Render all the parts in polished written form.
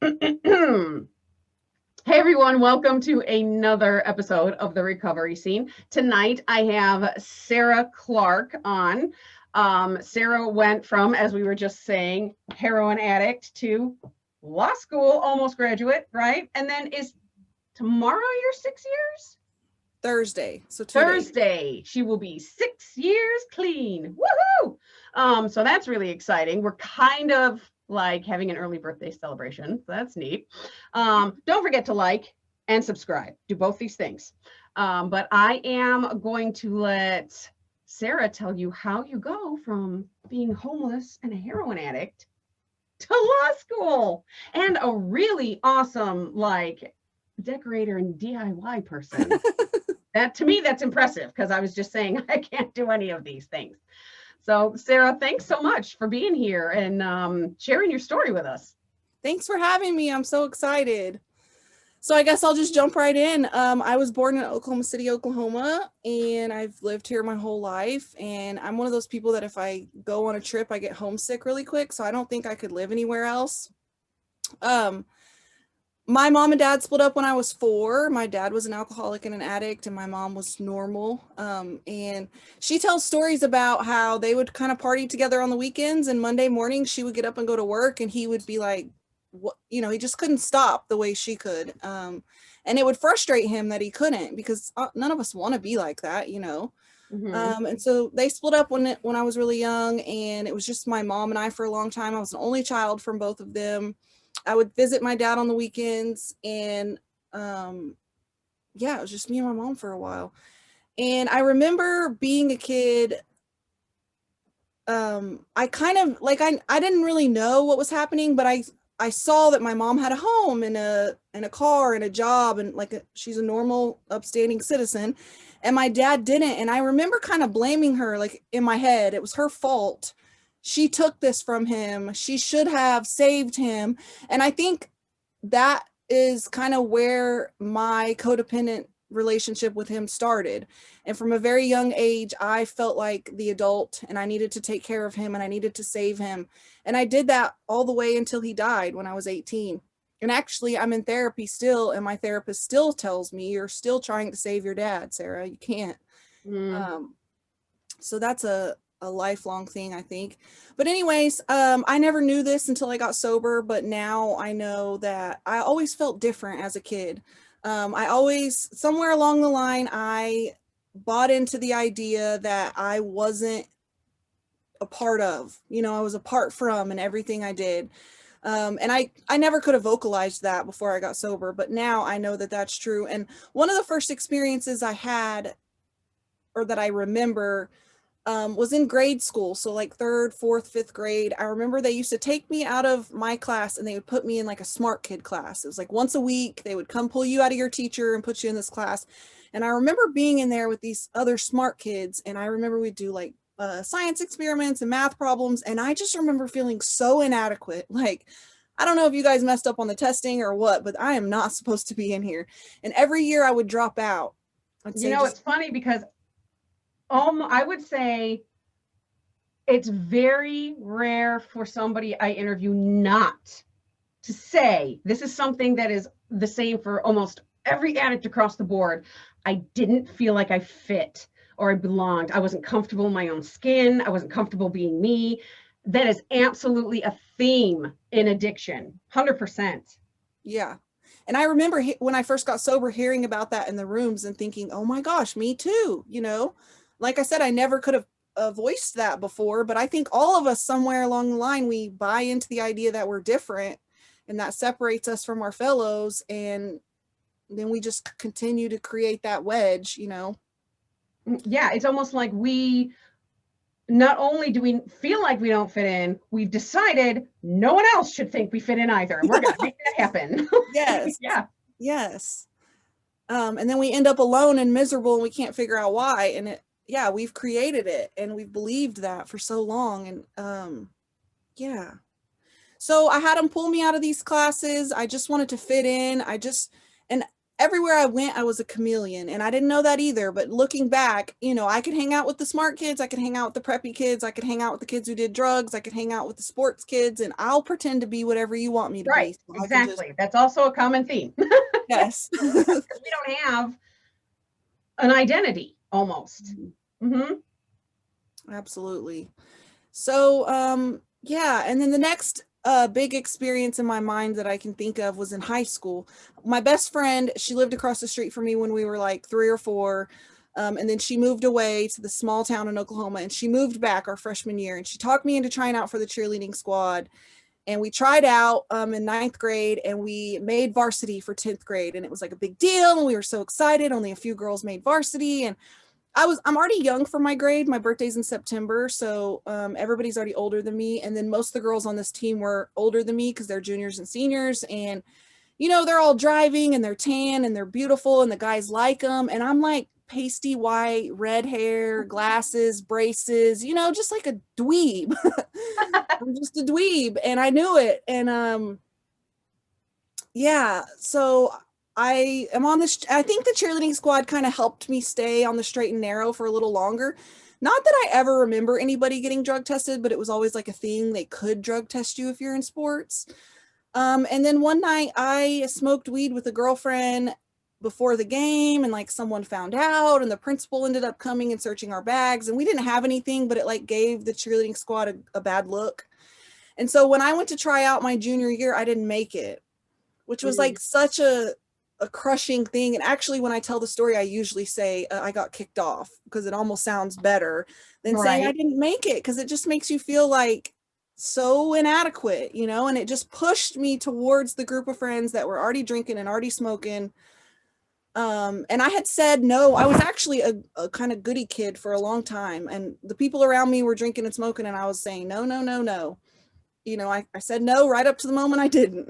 right. Hey everyone, welcome to another episode of The Recovery Scene. Tonight I have Sarah Clark on. Sarah went from, as we were just saying, heroin addict to law school, almost graduate, right? And then is tomorrow your 6 years? Thursday. So 2 days. Thursday, she will be 6 years clean. Woohoo! So that's really exciting. We're kind of like having an early birthday celebration. So that's neat. Don't forget to like and subscribe. Do both these things. But I am going to let Sarah tell you how you go from being homeless and a heroin addict to law school and a really awesome like decorator and DIY person. That to me, that's impressive because I was just saying I can't do any of these things. So, Sarah, thanks so much for being here and sharing your story with us. Thanks for having me. I'm so excited. So I guess I'll just jump right in. I was born in Oklahoma City, Oklahoma, and I've lived here my whole life. And I'm one of those people that if I go on a trip, I get homesick really quick. So I don't think I could live anywhere else. My mom and dad split up when I was 4. My dad was an alcoholic and an addict, and my mom was normal. And she tells stories about how they would kind of party together on the weekends, and Monday morning she would get up and go to work, and he would be like, what, he just couldn't stop the way she could. And it would frustrate him that he couldn't, because none of us want to be like that, Mm-hmm. And so they split up when I was really young, and it was just my mom and I for a long time. I was an only child from both of them. I would visit my dad on the weekends, and it was just me and my mom for a while. And I remember being a kid, I kind of like I didn't really know what was happening, but I saw that my mom had a home and a car and a job, and she's a normal upstanding citizen, and my dad didn't. And I remember kind of blaming her, like in my head, it was her fault. She took this from him. She should have saved him. And I think that is kind of where my codependent relationship with him started. And from a very young age, I felt like the adult, and I needed to take care of him, and I needed to save him. And I did that all the way until he died when I was 18. And actually, I'm in therapy still, and my therapist still tells me, you're still trying to save your dad, Sarah. You can't. Mm. So that's a lifelong thing, I think. But anyways, I never knew this until I got sober, but now I know that I always felt different as a kid. I always, somewhere along the line, I bought into the idea that I wasn't a part of, I was apart from in everything I did. And I never could have vocalized that before I got sober, but now I know that that's true. And one of the first experiences I had, or that I remember, was in grade school. So like 3rd, 4th, 5th grade. I remember they used to take me out of my class and they would put me in like a smart kid class. It was like once a week, they would come pull you out of your teacher and put you in this class. And I remember being in there with these other smart kids. And I remember we'd do like science experiments and math problems. And I just remember feeling so inadequate. Like, I don't know if you guys messed up on the testing or what, but I am not supposed to be in here. And every year I would drop out. I'd say, It's funny because I would say it's very rare for somebody I interview not to say this is something that is the same for almost every addict across the board. I didn't feel like I fit or I belonged. I wasn't comfortable in my own skin. I wasn't comfortable being me. That is absolutely a theme in addiction, 100%. Yeah. And I remember when I first got sober, hearing about that in the rooms and thinking, oh my gosh, me too. Like I said, I never could have voiced that before, but I think all of us somewhere along the line, we buy into the idea that we're different, and that separates us from our fellows. And then we just continue to create that wedge. Yeah, it's almost like we not only do we feel like we don't fit in, we've decided no one else should think we fit in either. And we're going to make that happen. Yes. Yeah. Yes. And then we end up alone and miserable, and we can't figure out why. And we've created it, and we've believed that for so long. And yeah. So I had them pull me out of these classes. I just wanted to fit in. And everywhere I went, I was a chameleon, and I didn't know that either. But looking back, you know, I could hang out with the smart kids, I could hang out with the preppy kids, I could hang out with the kids who did drugs, I could hang out with the sports kids, and I'll pretend to be whatever you want me to Right. be. So I can just, Exactly. That's also a common theme. yes. Because we don't have an identity almost. Mm-hmm. Absolutely. So, yeah, and then the next big experience in my mind that I can think of was in high school. My best friend, she lived across the street from me when we were like 3 or 4. And then she moved away to the small town in Oklahoma, and she moved back our freshman year, and she talked me into trying out for the cheerleading squad. And we tried out in 9th grade, and we made varsity for 10th grade. And it was like a big deal. And we were so excited. Only a few girls made varsity. And I'm already young for my grade. My birthday's in September. So everybody's already older than me. And then most of the girls on this team were older than me because they're juniors and seniors. And, you know, they're all driving and they're tan and they're beautiful and the guys like them. And I'm like pasty white, red hair, glasses, braces, you know, just like a dweeb. I'm just a dweeb, and I knew it. And yeah, so I am on this. I think the cheerleading squad kind of helped me stay on the straight and narrow for a little longer. Not that I ever remember anybody getting drug tested, but it was always like a thing. They could drug test you if you're in sports. And then one night I smoked weed with a girlfriend before the game, and like someone found out, and the principal ended up coming and searching our bags, and we didn't have anything, but it like gave the cheerleading squad a bad look. And so when I went to try out my junior year, I didn't make it, which was like such a crushing thing. And actually, when I tell the story, I usually say I got kicked off, because it almost sounds better than saying I didn't make it, because it just makes you feel like so inadequate, you know. And it just pushed me towards the group of friends that were already drinking and already smoking. And I had said no. I was actually a kind of goody kid for a long time, and the people around me were drinking and smoking, and I was saying no, no, no, no. You know, I said no right up to the moment I didn't.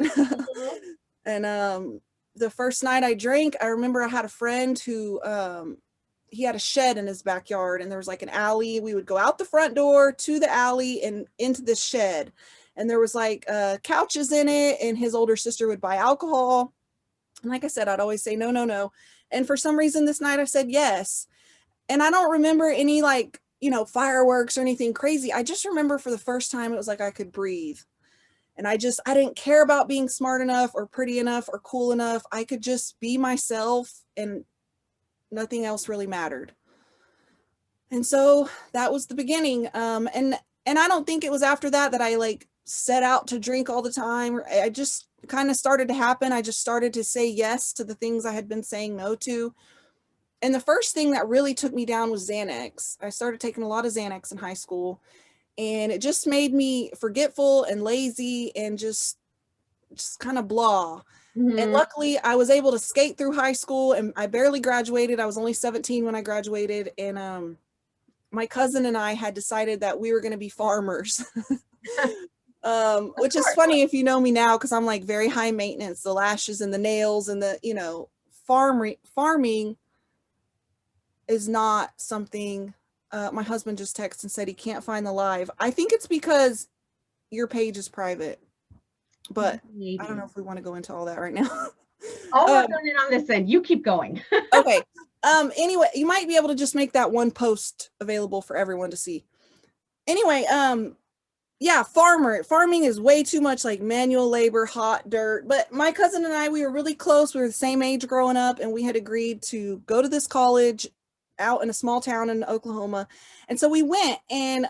And the first night I drank, I remember I had a friend who he had a shed in his backyard, and there was like an alley. We would go out the front door to the alley and into this shed, and there was like couches in it, and his older sister would buy alcohol. And like I said, I'd always say no, no, no. And for some reason this night I said yes. And I don't remember any like, you know, fireworks or anything crazy. I just remember for the first time it was like I could breathe. And I didn't care about being smart enough or pretty enough or cool enough. I could just be myself, and nothing else really mattered. And so that was the beginning. And I don't think it was after that that I like set out to drink all the time. I just kind of started to happen. I just started to say yes to the things I had been saying no to. And the first thing that really took me down was Xanax. I started taking a lot of Xanax in high school, and it just made me forgetful and lazy and just kind of blah. And luckily I was able to skate through high school, and I barely graduated. I was only 17 when I graduated. And my cousin and I had decided that we were going to be farmers. Which is funny if you know me now, because I'm like very high maintenance, the lashes and the nails and the, you know, farming is not something. My husband just texted and said he can't find the live. I think it's because your page is private, but maybe. I don't know if we want to go into all that right now. I'll work on it on this end. You keep going. Okay. Anyway, you might be able to just make that one post available for everyone to see. Anyway, yeah, farming is way too much like manual labor, hot dirt. But my cousin and I, we were really close. We were the same age growing up, and we had agreed to go to this college out in a small town in Oklahoma. And so we went, and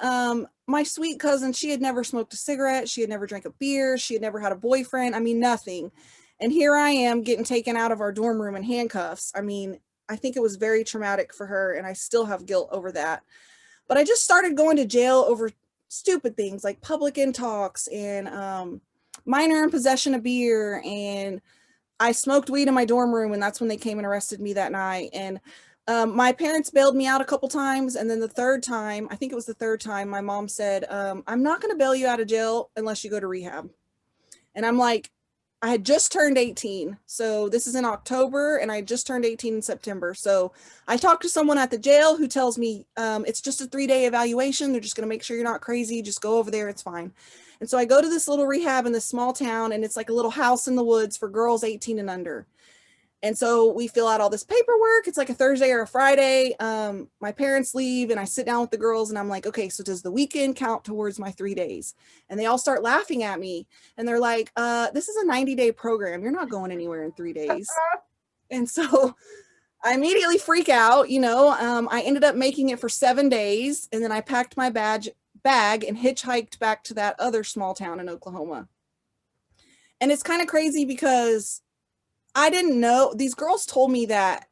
my sweet cousin, she had never smoked a cigarette. She had never drank a beer. She had never had a boyfriend. I mean, nothing. And here I am getting taken out of our dorm room in handcuffs. I mean, I think it was very traumatic for her, and I still have guilt over that. But I just started going to jail over stupid things like public intox and minor in possession of beer. And I smoked weed in my dorm room, and that's when they came and arrested me that night. And my parents bailed me out a couple times. And then the third time, I think it was the third time, my mom said, I'm not going to bail you out of jail unless you go to rehab. And I'm like, I had just turned 18. So this is in October, and I just turned 18 in September. So I talked to someone at the jail who tells me it's just a 3-day evaluation. They're just going to make sure you're not crazy. Just go over there. It's fine. And so I go to this little rehab in this small town, and it's like a little house in the woods for girls 18 and under. And so we fill out all this paperwork. It's like a Thursday or a Friday. My parents leave and I sit down with the girls and I'm like, okay, so does the weekend count towards my 3 days? And they all start laughing at me and they're like, this is a 90-day program. You're not going anywhere in 3 days. And so I immediately freak out. I ended up making it for 7 days and then I packed my bag and hitchhiked back to that other small town in Oklahoma. And it's kind of crazy because I didn't know. These girls told me that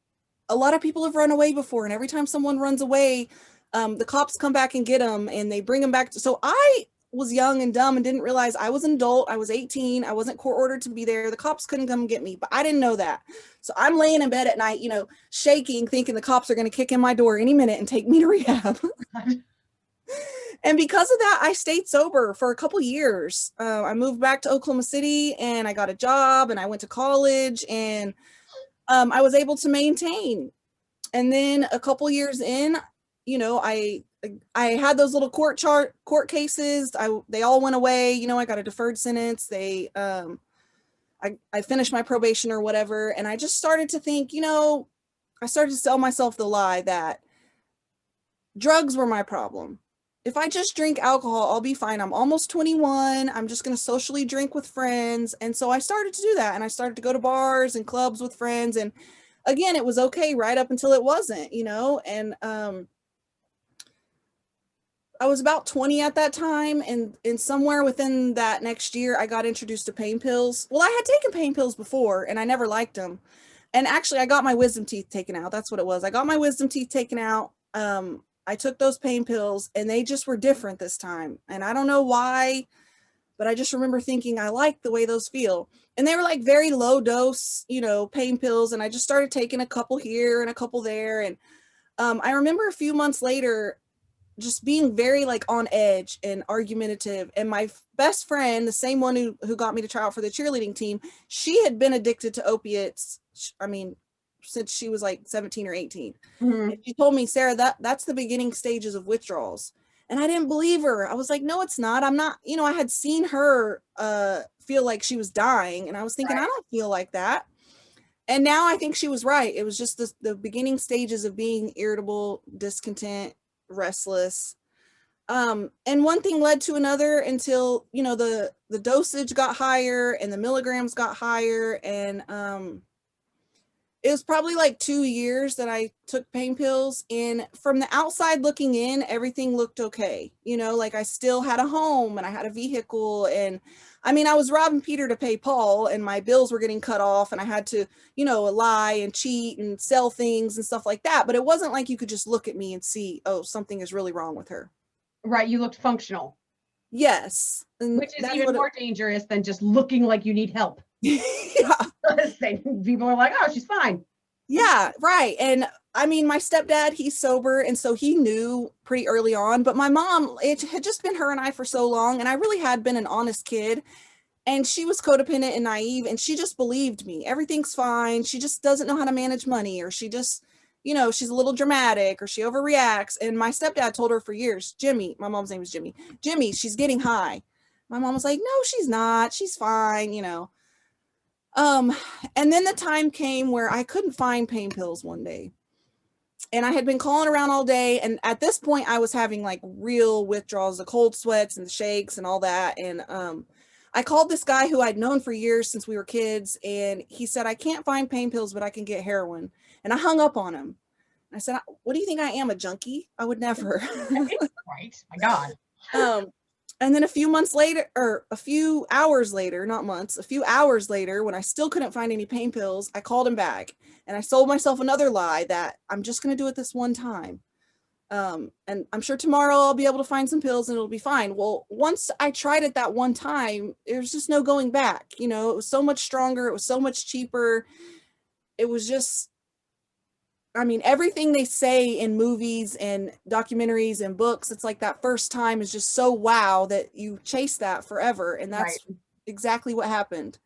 a lot of people have run away before, and every time someone runs away, the cops come back and get them, and they bring them back. So I was young and dumb and didn't realize I was an adult. I was 18. I wasn't court ordered to be there. The cops couldn't come get me, but I didn't know that. So I'm laying in bed at night, shaking, thinking the cops are going to kick in my door any minute and take me to rehab. And because of that, I stayed sober for a couple years. I moved back to Oklahoma City and I got a job and I went to college and I was able to maintain. And then a couple years in, I had those little court cases. They all went away. I got a deferred sentence. I finished my probation or whatever. And I just started to think, I started to sell myself the lie that drugs were my problem. If I just drink alcohol, I'll be fine. I'm almost 21. I'm just going to socially drink with friends. And so I started to do that. And I started to go to bars and clubs with friends. And again, it was okay right up until it wasn't, and I was about 20 at that time. And somewhere within that next year, I got introduced to pain pills. Well, I had taken pain pills before and I never liked them. And actually, I got my wisdom teeth taken out. That's what it was. I got my wisdom teeth taken out. I took those pain pills and they just were different this time. And I don't know why, but I just remember thinking, I like the way those feel. And they were like very low dose, pain pills. And I just started taking a couple here and a couple there. And I remember a few months later, just being very like on edge and argumentative. And my best friend, the same one who got me to try out for the cheerleading team, she had been addicted to opiates. Since she was like 17 or 18. Mm-hmm. And she told me, Sarah, that's the beginning stages of withdrawals. And I didn't believe her. I was like, no, it's not. I'm not, I had seen her feel like she was dying. And I was thinking, right. I don't feel like that. And now I think she was right. It was just the beginning stages of being irritable, discontent, restless. And one thing led to another until, the dosage got higher and the milligrams got higher. And, it was probably like 2 years that I took pain pills, and from the outside looking in, everything looked okay. Like I still had a home and I had a vehicle, and I was robbing Peter to pay Paul, and my bills were getting cut off, and I had to, lie and cheat and sell things and stuff like that. But it wasn't like you could just look at me and see, oh, something is really wrong with her. Right. You looked functional. Yes. Which is even more dangerous than just looking like you need help. Yeah. People are like, oh, she's fine. Yeah, right. And my stepdad, he's sober, and so he knew pretty early on. But my mom, it had just been her and I for so long, and I really had been an honest kid. And she was codependent and naive, and she just believed me. Everything's fine. She just doesn't know how to manage money, or she just, she's a little dramatic, or she overreacts. And my stepdad told her for years, Jimmy, my mom's name is Jimmy, she's getting high. My mom was like, no, she's not. She's fine, And then the time came where I couldn't find pain pills one day. And I had been calling around all day. And at this point, I was having like real withdrawals, the cold sweats and the shakes and all that. And I called this guy who I'd known for years since we were kids. And he said, I can't find pain pills, but I can get heroin. And I hung up on him. I said, what do you think I am, a junkie? I would never. Right. My God. And then a few hours later, not months, a few hours later, when I still couldn't find any pain pills, I called him back and I sold myself another lie that I'm just going to do it this one time. And I'm sure tomorrow I'll be able to find some pills and it'll be fine. Well, once I tried it that one time, there's just no going back. It was so much stronger. It was so much cheaper. It was just, everything they say in movies and documentaries and books, it's like that first time is just so wow that you chase that forever. And that's right. Exactly what happened.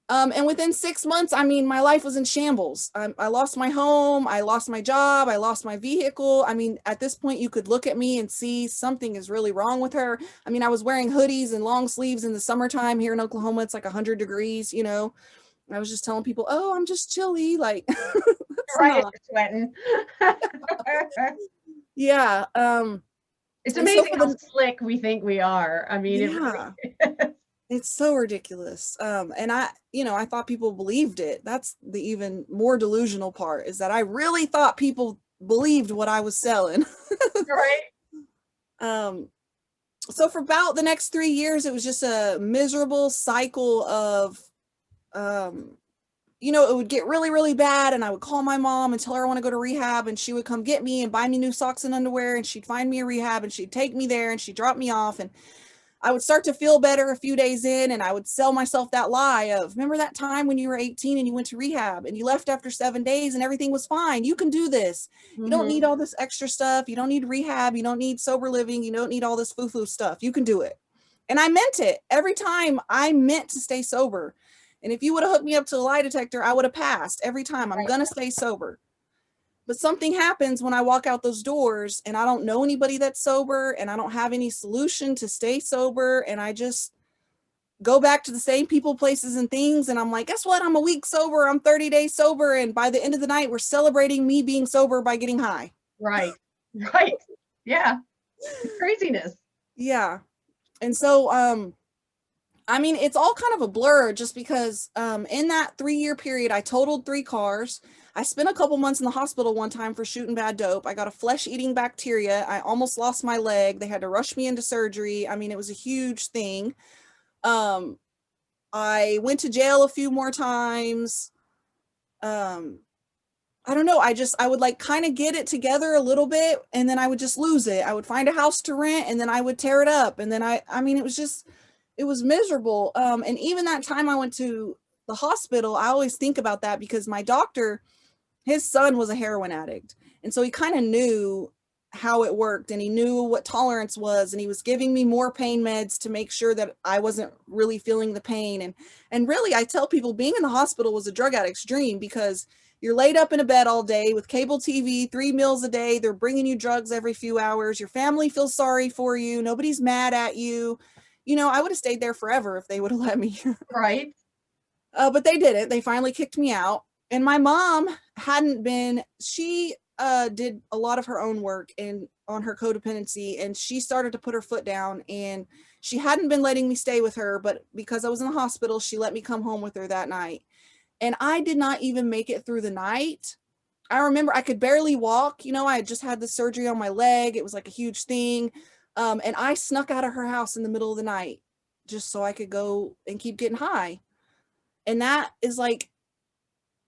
And within 6 months, my life was in shambles. I lost my home. I lost my job. I lost my vehicle. At this point, you could look at me and see something is really wrong with her. I was wearing hoodies and long sleeves in the summertime here in Oklahoma. It's like 100 degrees, I was just telling people, oh, I'm just chilly. Like, it's Right, not. you're sweating. Yeah. It's And so amazing for how the, slick we think we are. I mean, it yeah, really is. it's so ridiculous. And I thought people believed it. That's the even more delusional part, is that I really thought people believed what I was selling. Right? Um, so for about the next 3 years, it was just a miserable cycle of, um, it would get really, really bad. And I would call my mom and tell her I want to go to rehab. And she would come get me and buy me new socks and underwear. And she'd find me a rehab and she'd take me there and she'd drop me off. And I would start to feel better a few days in, and I would sell myself that lie of, remember that time when you were 18 and you went to rehab and you left after 7 days and everything was fine. You can do this. You don't need Hmm. all this extra stuff. You don't need rehab. You don't need sober living. You don't need all this foo-foo stuff. You can do it. And I meant it. Every time I meant to stay sober. And if you would have hooked me up to a lie detector, I would have passed every time. I'm going to stay sober. But something happens when I walk out those doors and I don't know anybody that's sober and I don't have any solution to stay sober. And I just go back to the same people, places, and things. And I'm like, guess what? I'm a week sober. I'm 30 days sober. And by the end of the night, we're celebrating me being sober by getting high. Right. Right. Yeah. It's craziness. Yeah. And so, I mean, it's all kind of a blur just because in that 3 year period, I totaled 3 cars. I spent a couple months in the hospital one time for shooting bad dope. I got a flesh eating bacteria. I almost lost my leg. They had to rush me into surgery. I mean, it was a huge thing. Um, I went to jail a few more times. Um, I don't know. I would like kind of get it together a little bit and then I would just lose it. I would find a house to rent and then I would tear it up. And then I mean, it was miserable. And even that time I went to the hospital, I always think about that because my doctor, his son was a heroin addict. And so he kind of knew how it worked and he knew what tolerance was. And he was giving me more pain meds to make sure that I wasn't really feeling the pain. And really, I tell people being in the hospital was a drug addict's dream because you're laid up in a bed all day with cable TV, 3 meals a day. They're bringing you drugs every few hours. Your family feels sorry for you. Nobody's mad at you. I would have stayed there forever if they would have let me. Right. But they didn't. They finally kicked me out. And my mom hadn't been, she did a lot of her own work on her codependency. And she started to put her foot down. And she hadn't been letting me stay with her. But because I was in the hospital, she let me come home with her that night. And I did not even make it through the night. I remember I could barely walk. I had just had the surgery on my leg. It was like a huge thing. And I snuck out of her house in the middle of the night just so I could go and keep getting high. And that is like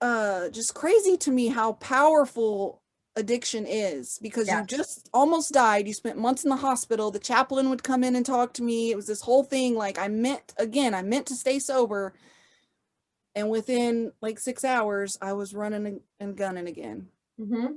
just crazy to me how powerful addiction is because you Yeah. just almost died. You spent months in the hospital. The chaplain would come in and talk to me. It was this whole thing. Like I meant to stay sober. And within like 6 hours, I was running and gunning again. Hmm.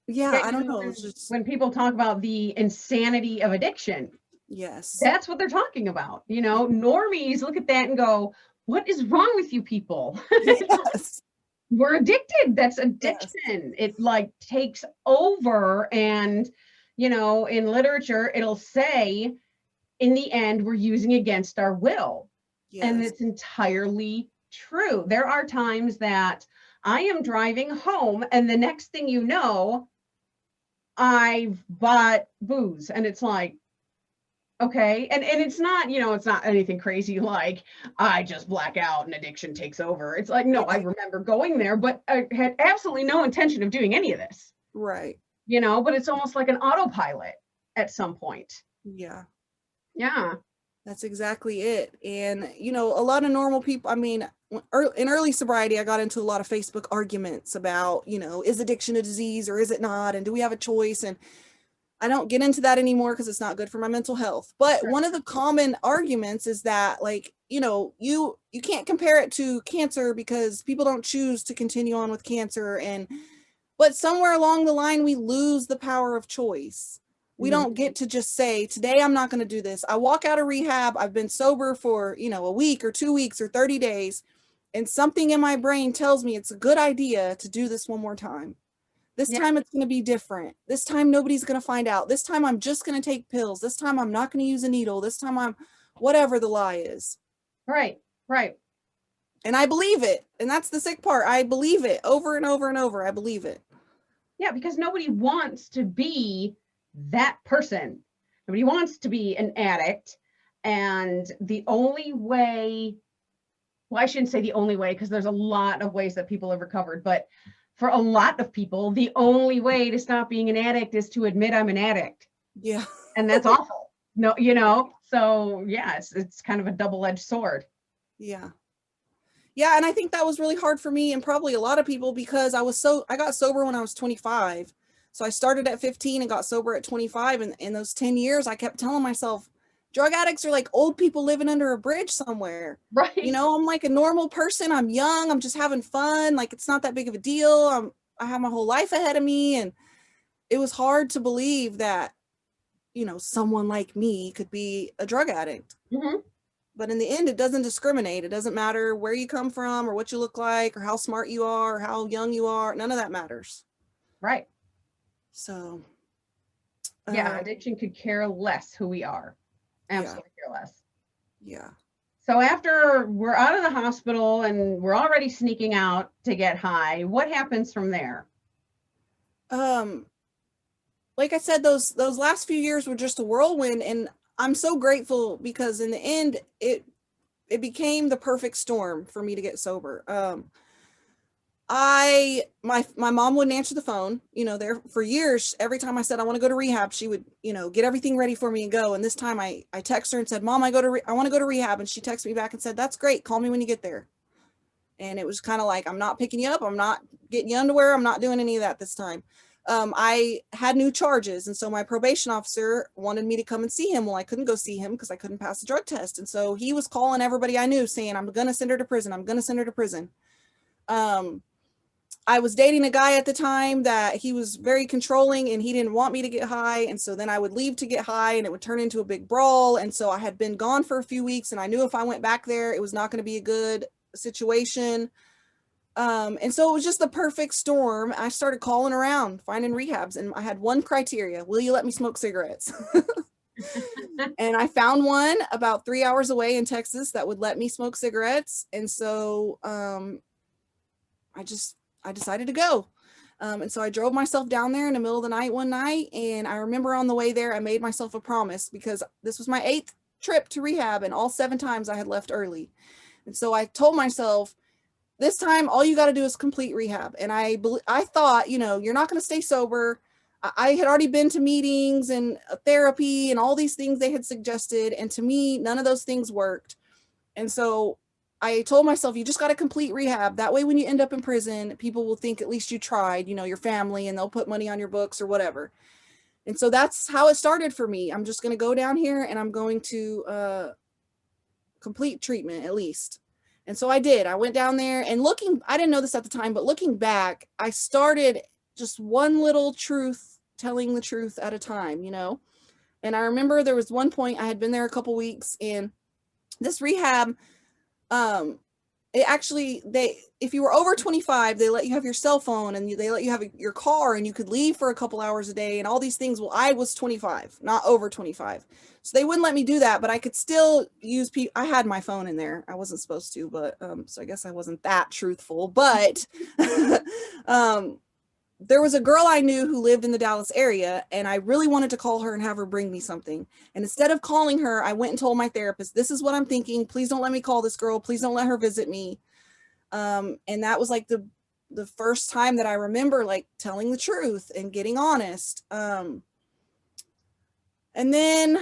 Yeah, Yeah, I don't know. It's just, when people talk about the insanity of addiction, yes. that's what they're talking about. Normies look at that and go, what is wrong with you people? Yes. We're addicted. That's Yes. addiction. It like takes over. And, in literature, it'll say in the end, we're using against our will. And Yes. it's entirely true. There are times that I am driving home, and the next thing you know, I've bought booze. And it's like, okay. And it's not anything crazy like I just black out and addiction takes over. It's like, no, I Right. remember going there, but I had absolutely no intention of doing any of this, Right. but it's almost like an autopilot at some point. Yeah. Yeah. That's exactly it. And, a lot of normal people, I mean, in early sobriety, I got into a lot of Facebook arguments about, is addiction a disease or is it not? And do we have a choice? And I don't get into that anymore because it's not good for my mental health. But one of the common arguments is that, like, you can't compare it to cancer because people don't choose to continue on with cancer. But somewhere along the line, we lose the power of choice. We Mhm. don't get to just say, today I'm not going to do this. I walk out of rehab. I've been sober for, a week or 2 weeks or 30 days. And something in my brain tells me it's a good idea to do this one more time. This Yeah. time it's going to be different. This time nobody's going to find out. This time I'm just going to take pills. This time I'm not going to use a needle. This time I'm whatever the lie is. Right. Right. And I believe it. And that's the sick part. I believe it over and over and over. I believe it. Yeah, because nobody wants to be that person. Nobody wants to be an addict. And the only way, well, I shouldn't say the only way, because there's a lot of ways that people have recovered. But for a lot of people, the only way to stop being an addict is to admit I'm an addict. Yeah. And that's awful. No, you know, so yeah, it's kind of a double-edged sword. Yeah. Yeah, and I think that was really hard for me and probably a lot of people because I got sober when I was 25. So I started at 15 and got sober at 25, and in those 10 years I kept telling myself drug addicts are like old people living under a bridge somewhere. Right. You know, I'm like a normal person. I'm young. I'm just having fun. Like it's not that big of a deal. I have my whole life ahead of me, and it was hard to believe that, you know, someone like me could be a drug addict. Mm-hmm. But in the end, it doesn't discriminate. It doesn't matter where you come from or what you look like or how smart you are or how young you are. None of that matters. Right. So yeah, addiction could care less who we are. Absolutely care less. Yeah. So after we're out of the hospital and we're already sneaking out to get high, what happens from there? Like I said, those last few years were just a whirlwind, and I'm so grateful because in the end it became the perfect storm for me to get sober. My mom wouldn't answer the phone, you know, there for years. Every time I said I want to go to rehab, she would, you know, get everything ready for me and go. And this time I text her and said, Mom, I want to go to rehab. And she texted me back and said, that's great. Call me when you get there. And it was kind of like, I'm not picking you up. I'm not getting you underwear. I'm not doing any of that this time. I had new charges. And so my probation officer wanted me to come and see him. Well, I couldn't go see him because I couldn't pass the drug test. And so he was calling everybody I knew saying, I'm going to send her to prison. I'm going to send her to prison. I was dating a guy at the time that he was very controlling and he didn't want me to get high. And so then I would leave to get high and it would turn into a big brawl. And so I had been gone for a few weeks and I knew if I went back there, it was not going to be a good situation. And so it was just the perfect storm. I started calling around, finding rehabs, and I had one criteria: will you let me smoke cigarettes? And I found one about 3 hours away in Texas that would let me smoke cigarettes. And so I decided to go. And so I drove myself down there in the middle of the night one night. And I remember on the way there, I made myself a promise because this was my 8th trip to rehab and all 7 times I had left early. And so I told myself, this time, all you got to do is complete rehab. And I thought, you know, you're not going to stay sober. I had already been to meetings and therapy and all these things they had suggested. And to me, none of those things worked. And so I told myself, you just got to complete rehab. That way, when you end up in prison, people will think at least you tried, you know, your family, and they'll put money on your books or whatever. And so that's how it started for me. I'm just going to go down here and I'm going to complete treatment at least. And so I did. I went down there and I didn't know this at the time, but looking back, I started just one little truth, telling the truth at a time, you know? And I remember there was one point I had been there a couple weeks, and this rehab, it actually, if you were over 25, they let you have your cell phone and they let you have your car and you could leave for a couple hours a day and all these things. Well, I was 25, not over 25. So they wouldn't let me do that, but I could still use I had my phone in there. I wasn't supposed to, but, so I guess I wasn't that truthful, but, there was a girl I knew who lived in the Dallas area, and I really wanted to call her and have her bring me something. And instead of calling her, I went and told my therapist, this is what I'm thinking. Please don't let me call this girl. Please don't let her visit me. And that was like the first time that I remember like telling the truth and getting honest. And then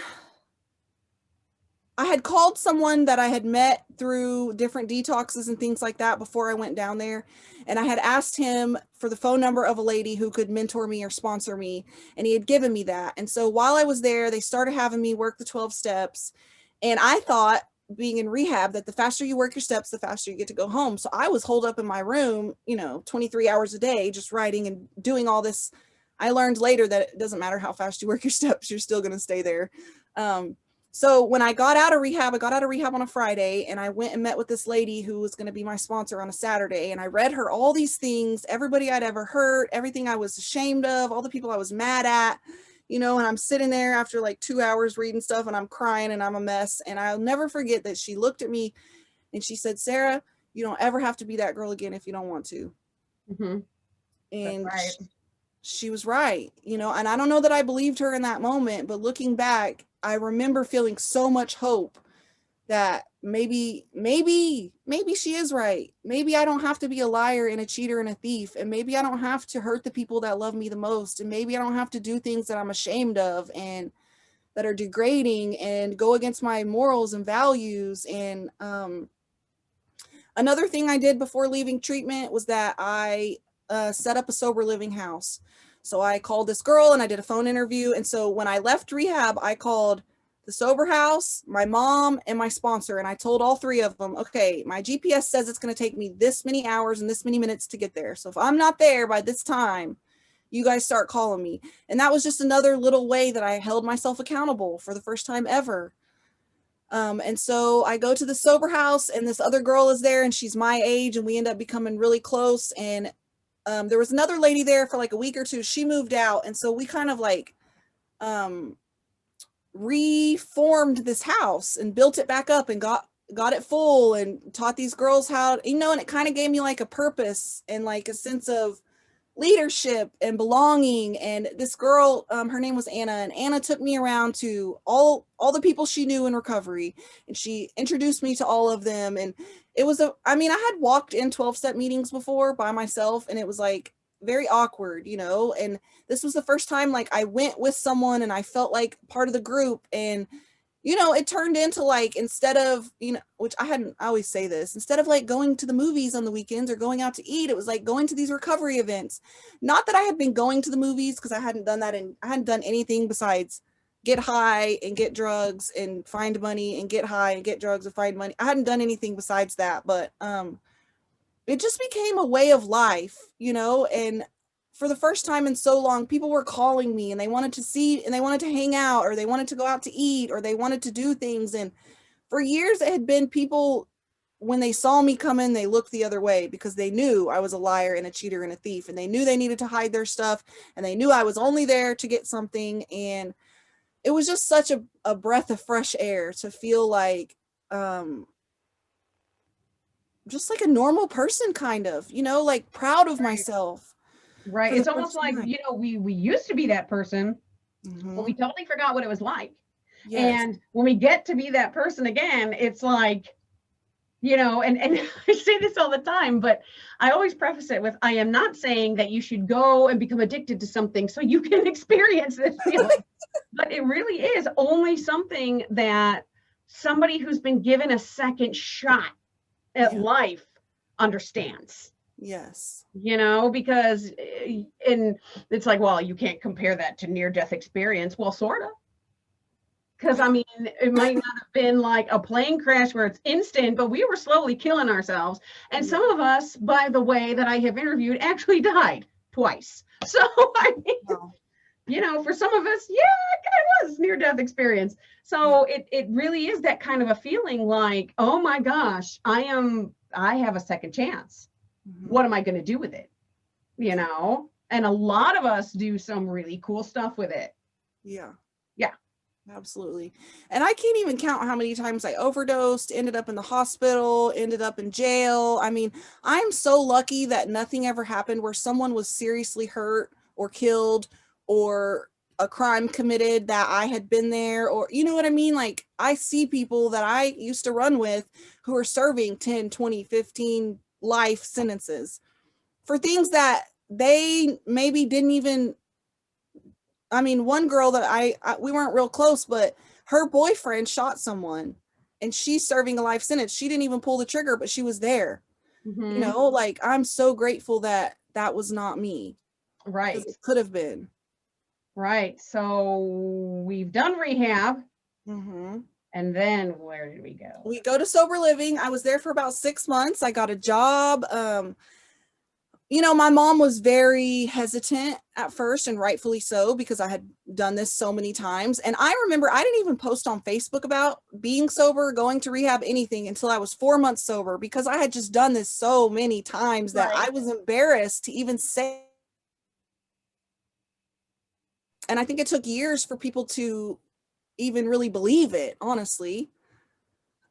I had called someone that I had met through different detoxes and things like that before I went down there. And I had asked him for the phone number of a lady who could mentor me or sponsor me. And he had given me that. And so while I was there, they started having me work the 12 steps. And I thought, being in rehab, that the faster you work your steps, the faster you get to go home. So I was holed up in my room, you know, 23 hours a day, just writing and doing all this. I learned later that it doesn't matter how fast you work your steps, you're still going to stay there. So when I got out of rehab on a Friday, and I went and met with this lady who was going to be my sponsor on a Saturday. And I read her all these things, everybody I'd ever hurt, everything I was ashamed of, all the people I was mad at. you know, and I'm sitting there after like 2 hours reading stuff and I'm crying and I'm a mess. And I'll never forget that she looked at me and she said, Sarah, you don't ever have to be that girl again if you don't want to. Mm-hmm. That's And right. she was right, you know, and I don't know that I believed her in that moment, but looking back, I remember feeling so much hope that maybe she is right. Maybe I don't have to be a liar and a cheater and a thief. And maybe I don't have to hurt the people that love me the most. And maybe I don't have to do things that I'm ashamed of and that are degrading and go against my morals and values. And another thing I did before leaving treatment was that I set up a sober living house. So I called this girl and I did a phone interview. And so when I left rehab, I called the sober house, my mom, and my sponsor. And I told all three of them, okay, my GPS says it's going to take me this many hours and this many minutes to get there. So if I'm not there by this time, you guys start calling me. And that was just another little way that I held myself accountable for the first time ever. And so I go to the sober house and this other girl is there and she's my age and we end up becoming really close. And there was another lady there for like a week or two. She moved out. And so we kind of like reformed this house and built it back up and got it full and taught these girls how, you know, and it kind of gave me like a purpose and like a sense of leadership and belonging. And this girl, her name was Anna, and Anna took me around to all the people she knew in recovery, and she introduced me to all of them. And it was I mean, I had walked in 12-step meetings before by myself, and it was like very awkward, you know, and this was the first time like I went with someone and I felt like part of the group. And you know, it turned into like, instead of, you know, which I always say this, instead of like going to the movies on the weekends or going out to eat, it was like going to these recovery events. Not that I had been going to the movies, because I hadn't done that, and I hadn't done anything besides get high and get drugs and find money and get high and get drugs and find money. I hadn't done anything besides that, but it just became a way of life, you know. And for the first time in so long, people were calling me and they wanted to see and they wanted to hang out, or they wanted to go out to eat, or they wanted to do things. And for years it had been people, when they saw me come in, they looked the other way because they knew I was a liar and a cheater and a thief, and they knew they needed to hide their stuff, and they knew I was only there to get something. And it was just such a breath of fresh air to feel like just like a normal person, kind of, you know, like proud of myself. Right. It's almost like, you know, we used to be that person, but we totally forgot what it was like. Yes. And when we get to be that person again, it's like, you know, and I say this all the time, but I always preface it with, I am not saying that you should go and become addicted to something so you can experience this feeling. But it really is only something that somebody who's been given a second shot at life understands. Yes. You know, because and it's like, well, you can't compare that to near-death experience. Well, sort of. Because I mean, it might not have been like a plane crash where it's instant, but we were slowly killing ourselves. And some of us, by the way, that I have interviewed actually died twice. So I mean, you know, for some of us, yeah, it kind of was near-death experience. So it really is that kind of a feeling like, oh my gosh, I have a second chance. What am I going to do with it? You know, and a lot of us do some really cool stuff with it. Yeah. Yeah. Absolutely. And I can't even count how many times I overdosed, ended up in the hospital, ended up in jail. I mean, I'm so lucky that nothing ever happened where someone was seriously hurt or killed or a crime committed that I had been there, or, you know what I mean? Like, I see people that I used to run with who are serving 10, 20, 15 life sentences for things that they maybe didn't even. I mean, one girl that we weren't real close, but her boyfriend shot someone and she's serving a life sentence. She didn't even pull the trigger, but she was there. You know, like, I'm so grateful that that was not me. Right. It could have been. Right. So we've done rehab. And then where did we go? We go to sober living. I was there for about 6 months. I got a job. You know, my mom was very hesitant at first, and rightfully so, because I had done this so many times. And I remember I didn't even post on Facebook about being sober, going to rehab, anything until I was 4 months sober, because I had just done this so many times that I was embarrassed to even say. And I think it took years for people to even really believe it, honestly.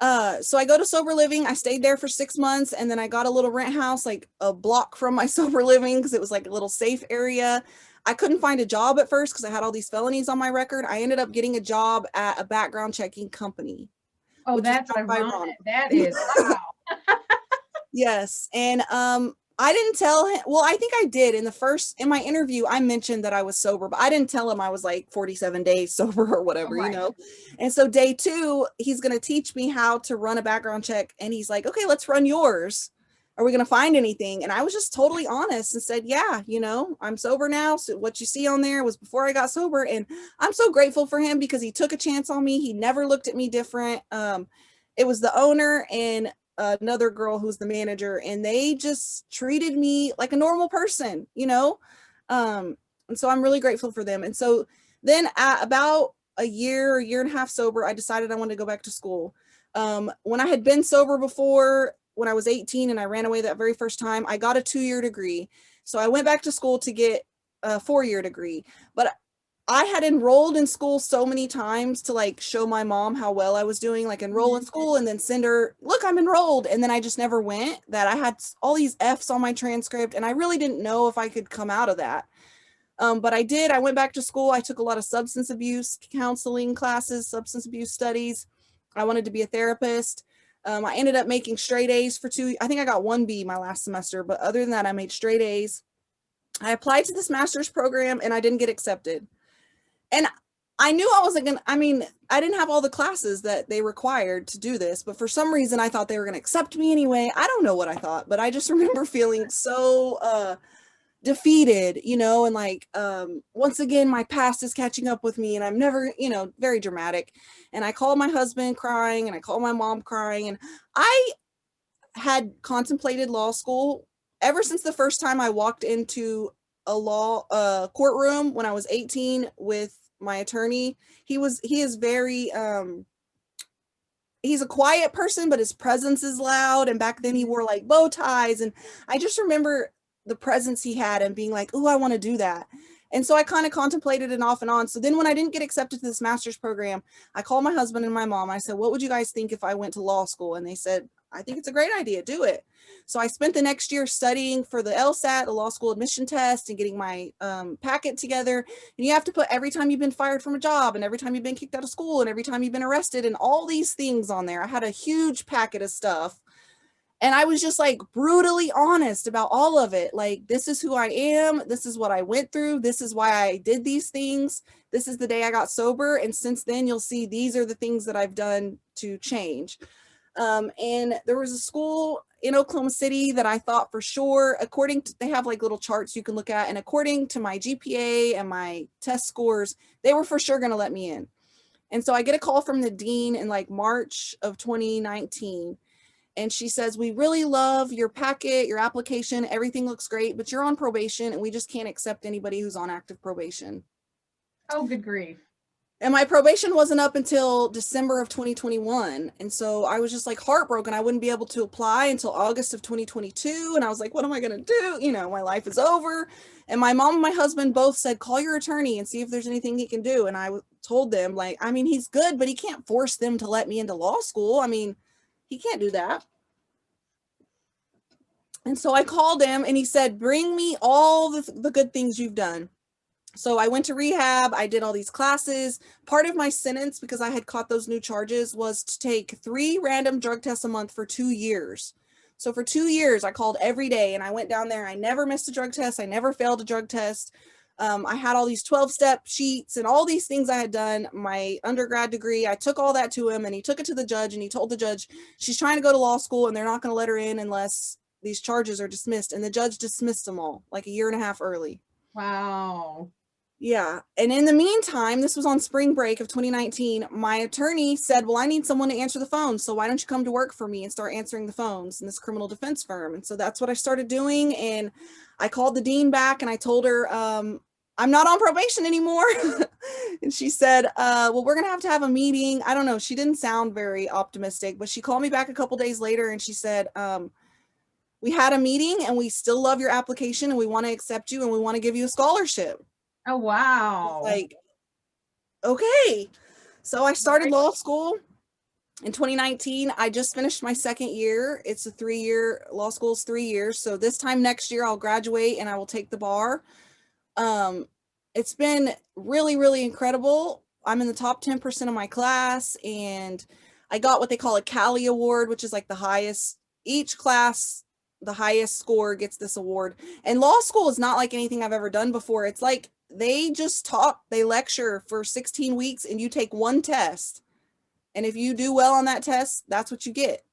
So I go to sober living. I stayed there for 6 months, and then I got a little rent house like a block from my sober living because it was like a little safe area. I couldn't find a job at first because I had all these felonies on my record. I ended up getting a job at a background checking company, Oh, which is that's kind of ironic. ironic. That is, wow. Yes. And I didn't tell him, well, I think I did in my interview, I mentioned that I was sober, but I didn't tell him I was like 47 days sober or whatever, Right. And so day 2, he's going to teach me how to run a background check. And he's like, okay, let's run yours. Are we going to find anything? And I was just totally honest and said, yeah, I'm sober now. So what you see on there was before I got sober. And I'm so grateful for him because he took a chance on me. He never looked at me different. It was the owner and another girl who's the manager, and they just treated me like a normal person, and so I'm really grateful for them. And so then at about a year and a half sober, I decided I wanted to go back to school. When I had been sober before, when I was 18 and I ran away that very first time, I got a 2-year degree. So I went back to school to get a 4-year degree, but I had enrolled in school so many times to like show my mom how well I was doing, like enroll in school and then send her, look, I'm enrolled. And then I just never went, that I had all these F's on my transcript and I really didn't know if I could come out of that. But I did. I went back to school. I took a lot of substance abuse counseling classes, substance abuse studies. I wanted to be a therapist. I ended up making straight A's for 2. I think I got 1 B my last semester, but other than that, I made straight A's. I applied to this master's program and I didn't get accepted. And I knew I wasn't going to, I didn't have all the classes that they required to do this, but for some reason I thought they were going to accept me anyway. I don't know what I thought, but I just remember feeling so defeated, and like, once again, my past is catching up with me and I'm never, very dramatic. And I called my husband crying and I called my mom crying. And I had contemplated law school ever since the first time I walked into a law courtroom when I was 18 with my attorney. He is very he's a quiet person, but his presence is loud. And back then he wore like bow ties. And I just remember the presence he had and being like, oh, I want to do that. And so I kind of contemplated it off and on. So then when I didn't get accepted to this master's program, I called my husband and my mom. I said, what would you guys think if I went to law school? And they said, I think it's a great idea. Do it. So I spent the next year studying for the LSAT, the law school admission test, and getting my packet together. And you have to put every time you've been fired from a job and every time you've been kicked out of school and every time you've been arrested and all these things on there. I had a huge packet of stuff. And I was just like brutally honest about all of it. Like, this is who I am. This is what I went through. This is why I did these things. This is the day I got sober. And since then, you'll see these are the things that I've done to change. And there was a school in Oklahoma City that I thought for sure, they have like little charts you can look at. And according to my GPA and my test scores, they were for sure going to let me in. And so I get a call from the dean in like March of 2019. And she says, we really love your packet, your application, everything looks great, but you're on probation and we just can't accept anybody who's on active probation. Oh, good grief. And my probation wasn't up until December of 2021. And so I was just like heartbroken. I wouldn't be able to apply until August of 2022. And I was like, what am I going to do? My life is over. And my mom and my husband both said, call your attorney and see if there's anything he can do. And I told them, like, he's good, but he can't force them to let me into law school. He can't do that. And so I called him and he said, bring me all the good things you've done. So I went to rehab. I did all these classes. Part of my sentence, because I had caught those new charges, was to take 3 random drug tests a month for 2 years. So for 2 years, I called every day and I went down there. I never missed a drug test. I never failed a drug test. I had all these 12-step sheets and all these things I had done. My undergrad degree, I took all that to him and he took it to the judge and he told the judge, she's trying to go to law school and they're not going to let her in unless these charges are dismissed. And the judge dismissed them all like a year and a half early. Wow. Yeah. And in the meantime, this was on spring break of 2019. My attorney said, well, I need someone to answer the phone. So why don't you come to work for me and start answering the phones in this criminal defense firm? And so that's what I started doing. And I called the dean back and I told her, I'm not on probation anymore. And she said, well, we're going to have a meeting. I don't know. She didn't sound very optimistic, but she called me back a couple days later and she said, we had a meeting and we still love your application and we want to accept you and we want to give you a scholarship. Oh, wow. Like, okay. So I started law school in 2019. I just finished my second year. It's a 3-year law school's 3 years. So this time next year I'll graduate and I will take the bar. It's been really, really incredible. I'm in the top 10% of my class, and I got what they call a Cali Award, which is like the highest, each class, the highest score gets this award. And law school is not like anything I've ever done before. It's like they just talk, they lecture for 16 weeks and you take one test. And if you do well on that test, that's what you get.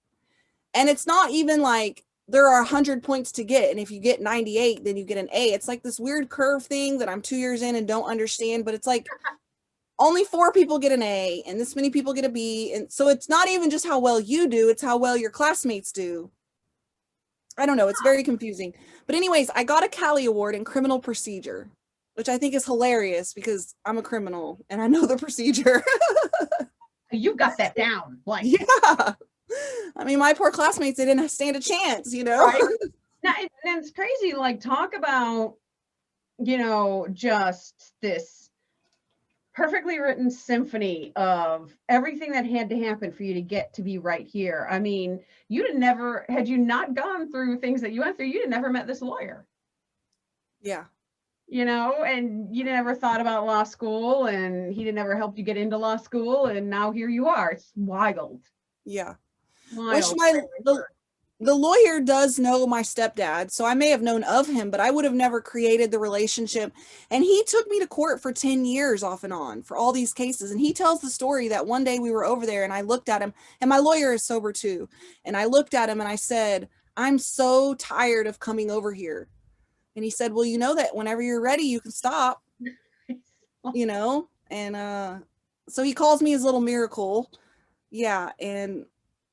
And it's not even like there are 100 points to get. And if you get 98, then you get an A. It's like this weird curve thing that I'm 2 years in and don't understand. But it's like only 4 people get an A and this many people get a B. And so it's not even just how well you do, it's how well your classmates do. I don't know. It's very confusing. But anyways, I got a Cali Award in criminal procedure, which I think is hilarious because I'm a criminal and I know the procedure. You got that down. Like, yeah. I mean, my poor classmates, they didn't stand a chance, you know? right? Now, and it's crazy. Like, talk about, just this perfectly written symphony of everything that had to happen for you to get to be right here. I mean, had you not gone through things that you went through, you'd have never met this lawyer. Yeah. And you never thought about law school, and he never helped you get into law school, and now here you are. It's wild. Yeah. Wild. Which the lawyer does know my stepdad, so I may have known of him, but I would have never created the relationship. And he took me to court for 10 years off and on for all these cases. And he tells the story that one day we were over there and I looked at him, and my lawyer is sober too. And I looked at him and I said, I'm so tired of coming over here. And he said, well, you know that whenever you're ready, you can stop, and so he calls me his little miracle. Yeah. And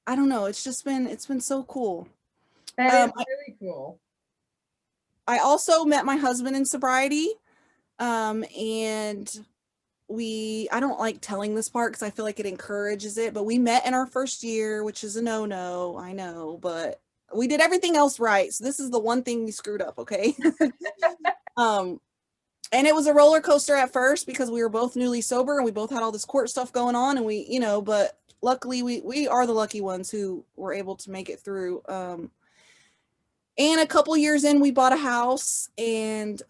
I don't know. It's been so cool. That is really cool. I also met my husband in sobriety. And I don't like telling this part because I feel like it encourages it, but we met in our first year, which is a no-no, I know, but we did everything else right. So this is the one thing we screwed up, okay? And it was a roller coaster at first because we were both newly sober and we both had all this court stuff going on, and but luckily we are the lucky ones who were able to make it through. And a couple years in, we bought a house, and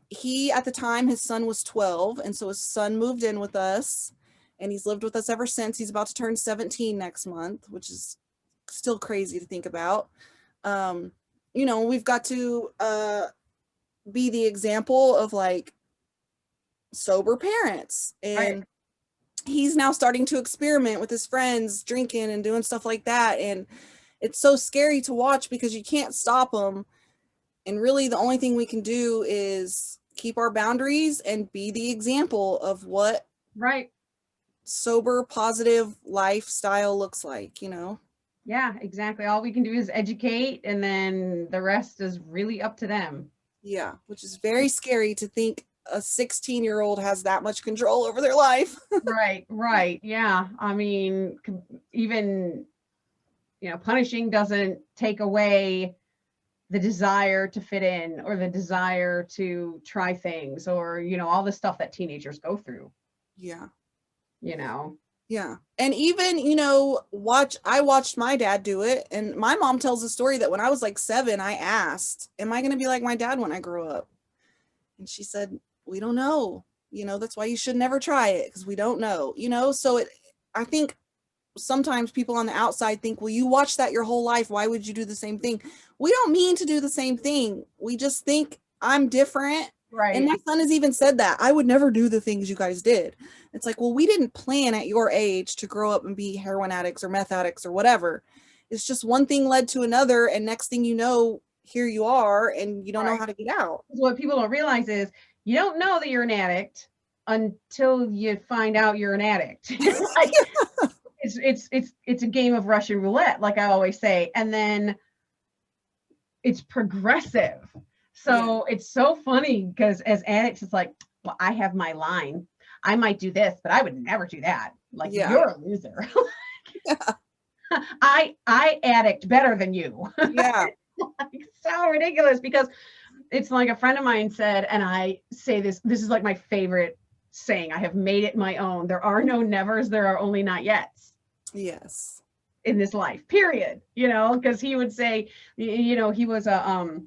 he, at the time, his son was 12. And so his son moved in with us, and he's lived with us ever since. He's about to turn 17 next month, which is still crazy to think about. We've got to be the example of like sober parents. And right. He's now starting to experiment with his friends, drinking and doing stuff like that. And it's so scary to watch because you can't stop them. And really the only thing we can do is keep our boundaries and be the example of what right sober, positive lifestyle looks like, Yeah, exactly. All we can do is educate, and then the rest is really up to them. Yeah, which is very scary to think a 16-year-old has that much control over their life. Right. Yeah. I mean, even punishing doesn't take away the desire to fit in or the desire to try things or, all the stuff that teenagers go through. Yeah. Yeah. And even, I watched my dad do it. And my mom tells the story that when I was like 7, I asked, am I going to be like my dad when I grow up? And she said, we don't know. That's why you should never try it, because we don't know, so I think sometimes people on the outside think, well, you watched that your whole life. Why would you do the same thing? We don't mean to do the same thing. We just think I'm different. Right. And my son has even said that I would never do the things you guys did. It's like, well, we didn't plan at your age to grow up and be heroin addicts or meth addicts or whatever. It's just one thing led to another. And next thing you know, here you are, and you don't know how to get out. What people don't realize is you don't know that you're an addict until you find out you're an addict. Like, it's a game of Russian roulette, like I always say. And then it's progressive. So It's so funny because as addicts, it's like, well, I have my line. I might do this, but I would never do that. Like, you're a loser. I addict better than you. Yeah. Like, so ridiculous because It's like a friend of mine said, and I say this is like my favorite saying. I have made it my own. There are no nevers, there are only not yets Yes. in this life, period. Because he would say, he was a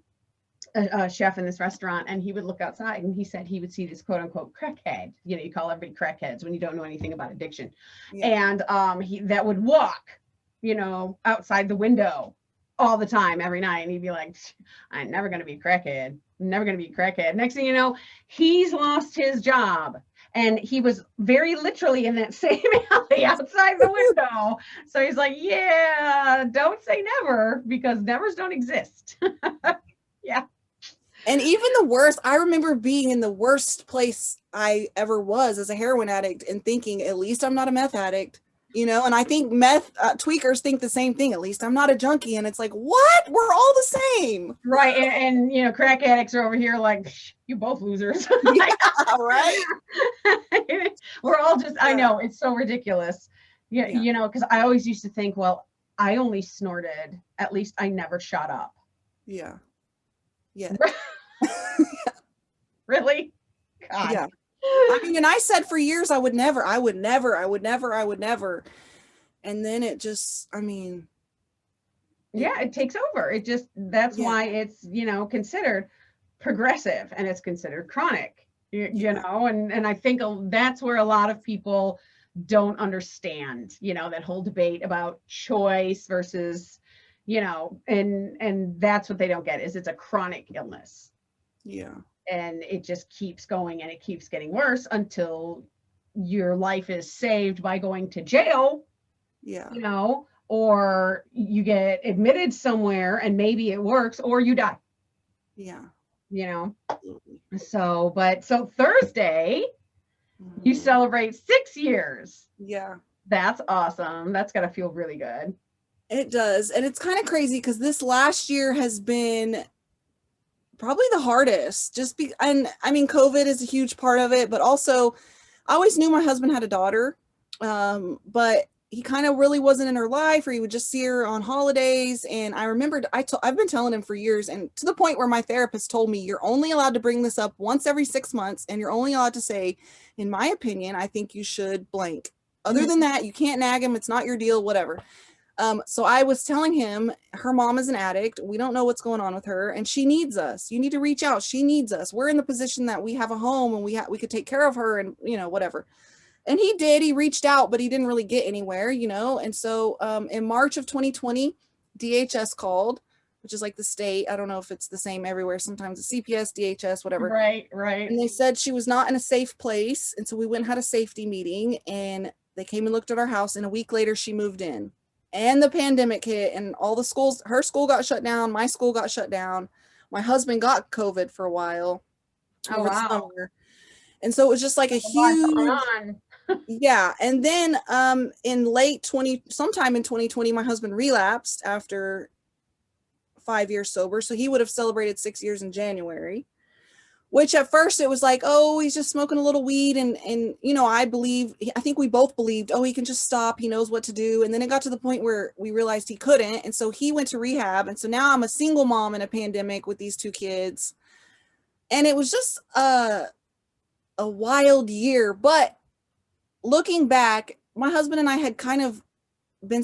chef in this restaurant, and he would look outside, and he said he would see this quote unquote crackhead. You call everybody crackheads when you don't know anything about addiction. Yeah. And he that would walk, outside the window all the time, every night. And he'd be like, I'm never going to be a crackhead. Never going to be a crackhead. Next thing you know, he's lost his job. And he was very literally in that same alley outside the window. So he's like, yeah, don't say never, because nevers don't exist. Yeah. And even the worst, I remember being in the worst place I ever was as a heroin addict and thinking, at least I'm not a meth addict, and I think meth tweakers think the same thing. At least I'm not a junkie. And it's like, what? We're all the same. Right. And crack addicts are over here like, you both losers. Yeah, right. We're all just, I know, it's so ridiculous. Yeah. Because I always used to think, well, I only snorted. At least I never shot up. Yeah. Yeah. Really? God. Yeah. I mean, and I said for years I would never. And then it just, yeah, it takes over. That's why it's, considered progressive, and it's considered chronic, and I think that's where a lot of people don't understand, that whole debate about choice versus, and that's what they don't get, is it's a chronic illness. Yeah. And it just keeps going, and it keeps getting worse until your life is saved by going to jail. Yeah. Or you get admitted somewhere and maybe it works, or you die. Yeah. Absolutely. So Thursday, you celebrate 6 years. Yeah. That's awesome. That's got to feel really good. It does. And it's kind of crazy because this last year has been probably the hardest, and COVID is a huge part of it, but also I always knew my husband had a daughter, but he kind of really wasn't in her life, or he would just see her on holidays. And I remembered I've been telling him for years, and to the point where my therapist told me, you're only allowed to bring this up once every 6 months, and you're only allowed to say, in my opinion, I think you should blank. Other than that, you can't nag him. It's not your deal, whatever. So I was telling him, her mom is an addict. We don't know what's going on with her, and she needs us. You need to reach out. She needs us. We're in the position that we have a home, and we could take care of her, and whatever. And he did. He reached out, but he didn't really get anywhere, And so in March of 2020, DHS called, which is like the state. I don't know if it's the same everywhere. Sometimes it's CPS, DHS, whatever. Right. And they said she was not in a safe place, and so we went and had a safety meeting, and they came and looked at our house, and a week later she moved in. And the pandemic hit, and all the schools, her school got shut down, my school got shut down. My husband got COVID for a while over the summer. And so it was just like a huge, yeah. And then sometime in 2020, my husband relapsed after 5 years sober. So he would have celebrated 6 years in January. Which at first it was like, oh, he's just smoking a little weed. And I think we both believed, oh, he can just stop. He knows what to do. And then it got to the point where we realized he couldn't. And so he went to rehab. And so now I'm a single mom in a pandemic with these 2 kids. And it was just a wild year. But looking back, my husband and I had kind of been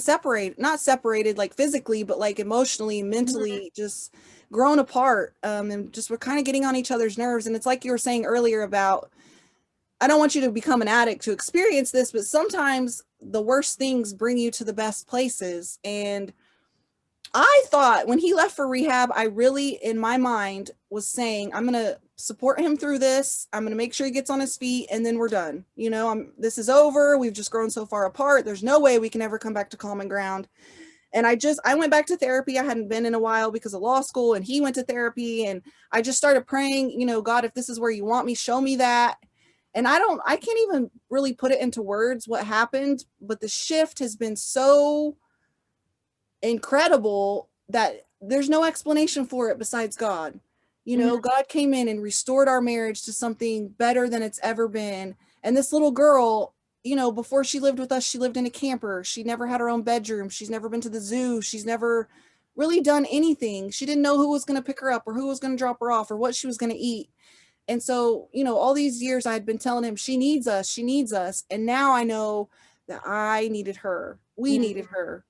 not separated like physically, but like emotionally, mentally, just grown apart, and just we're kind of getting on each other's nerves. And it's like you were saying earlier about, I don't want you to become an addict to experience this, but sometimes the worst things bring you to the best places. And I thought when he left for rehab, I really, in my mind, was saying, I'm going to support him through this. I'm going to make sure he gets on his feet, and then we're done. This is over. We've just grown so far apart. There's no way we can ever come back to common ground. And I went back to therapy. I hadn't been in a while because of law school, and he went to therapy, and I just started praying, God, if this is where you want me, show me that. And I can't even really put it into words what happened, but the shift has been so incredible that there's no explanation for it besides God. God came in and restored our marriage to something better than it's ever been. And this little girl, before she lived with us, she lived in a camper. She never had her own bedroom. She's never been to the zoo. She's never really done anything. She didn't know who was going to pick her up or who was going to drop her off or what she was going to eat. And so, you know, all these years I had been telling him, she needs us, she needs us. And now I know that I needed her. We needed her.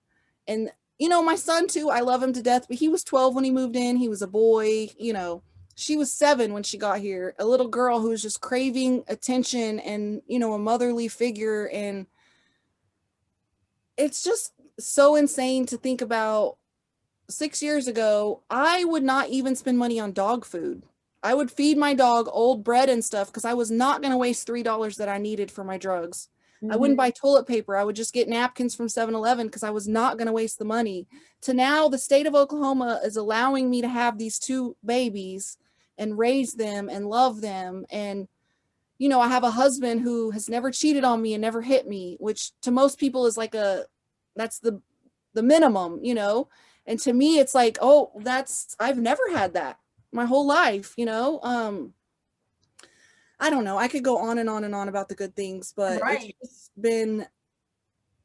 And, you know, my son too, I love him to death, but he was 12 when he moved in. He was a boy, you know, she was 7 when she got here, a little girl who was just craving attention and, you know, a motherly figure. And it's just so insane to think about 6 years ago, I would not even spend money on dog food. I would feed my dog old bread and stuff because I was not going to waste $3 that I needed for my drugs. I wouldn't buy toilet paper. I would just get napkins from 7-Eleven because I was not going to waste the money. To now, the state of Oklahoma is allowing me to have these 2 babies and raise them and love them. And, you know, I have a husband who has never cheated on me and never hit me, which to most people is like that's the minimum, you know? And to me, it's like, oh, I've never had that my whole life, you know? I don't know. I could go on and on and on about the good things, but it's just been,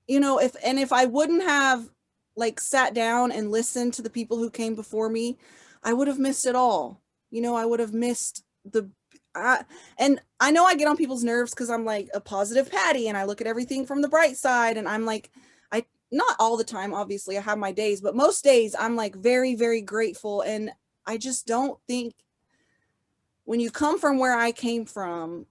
you know, if I wouldn't have like sat down and listened to the people who came before me, I would have missed it all. You know, I would have missed and I know I get on people's nerves because I'm like a positive Patty and I look at everything from the bright side, and I'm like, not all the time, obviously I have my days, but most days I'm like very, very grateful. And I just don't think when you come from where I came from,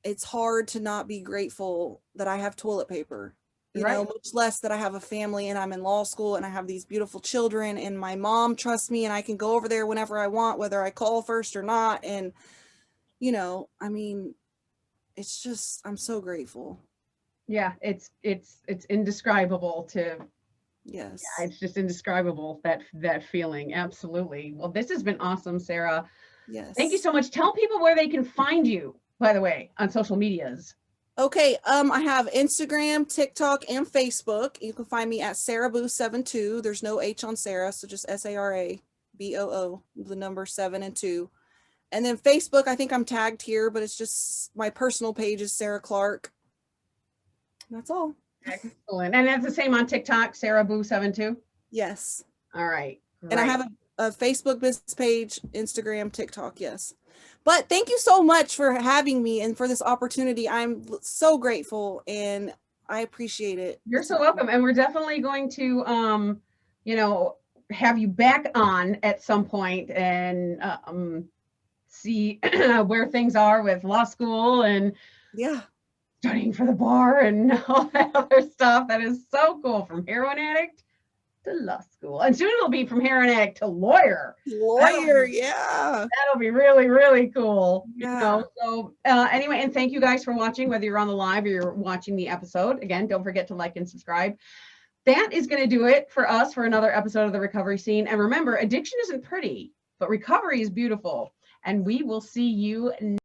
it's hard to not be grateful that I have toilet paper, you know, much less that I have a family and I'm in law school and I have these beautiful children and my mom trusts me and I can go over there whenever I want, whether I call first or not. And, you know, I mean, it's just, I'm so grateful. Yeah, it's indescribable to, yes. Yeah, it's just indescribable, that feeling. Absolutely. Well, this has been awesome, Sarah. Yes. Thank you so much. Tell people where they can find you, by the way, on social medias. Okay, I have Instagram, TikTok, and Facebook. You can find me at SarahBoo72. There's no H on Sarah, so just SarahBoo, the number 7 and 2. And then Facebook, I think I'm tagged here, but it's just my personal page is Sarah Clark. That's all. Excellent. And that's the same on TikTok, SarahBoo72? Yes. All right. Great. And I have a Facebook business page, Instagram, TikTok, yes. But thank you so much for having me and for this opportunity. I'm so grateful and I appreciate it. You're so welcome. And we're definitely going to, you know, have you back on at some point and see where things are with law school and studying for the bar and all that other stuff. That is so cool. From heroin addict to law school. And soon it'll be from heroin addict to lawyer. That'll be really, really cool. Yeah. You know? So anyway, and thank you guys for watching, whether you're on the live or you're watching the episode. Again, don't forget to like and subscribe. That is going to do it for us for another episode of The Recovery Scene. And remember, addiction isn't pretty, but recovery is beautiful. And we will see you next